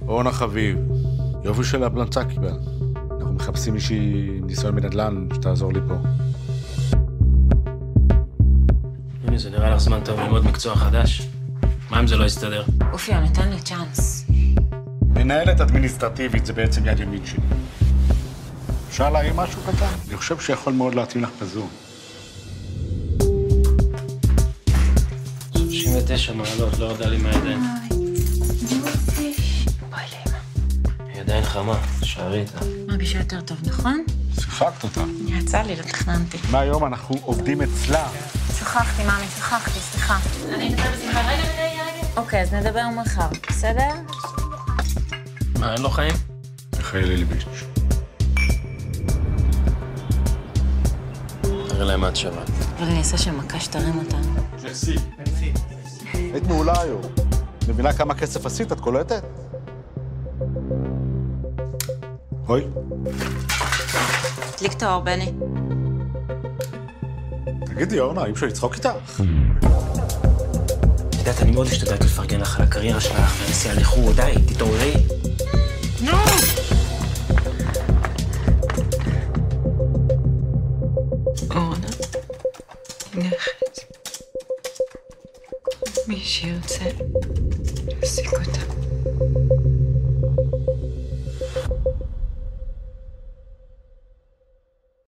אורנה חביב, יופי של הבלנצה קיבל. אנחנו מחפשים מישהי עם ניסיון בנדל"ן שתעזור לי פה. הנה, זה נראה לך זמן טוב ללמוד מקצוע חדש. מה אם זה לא יסתדר? אופי, הוא נתן לי צ'אנס. מנהלת אדמיניסטרטיבית זה בעצם יד ימין שלי. אפשר להרים משהו קטן? אני חושב שיכול מאוד להתאים לך בזום. 39 מעלות, לא ירדה לי מהידיים. בואי לאמא. היא עדיין חמה, שערי איתה. מרגישה יותר טוב, נכון? שיחקת אותה. יצא לי, לא תכננתי. מהיום אנחנו עובדים אצלה. שכחתי, מאמי, שכחתי, סליחה. אני אדבר בשמחה. רגע. אוקיי, אז נדבר מחר, בסדר? מה, אין לו חיים? מיכאל ליביץ'. תראה להם מה את שווה. אבל אני אעשה של מכה שתרים אותנו. היית מעולה היום. מבינה כמה כסף עשית, את קולטת? אוי. תדליק את האור, בני. תגידי, אורנה, אי אפשר לצחוק איתך? יודעת, אני מאוד השתדלתי לפרגן לך על הקריירה שלך והנסיעה לחו"ל. די, תתעוררי. נו! אורנה, נכת. מי שירצה, להשיג אותה.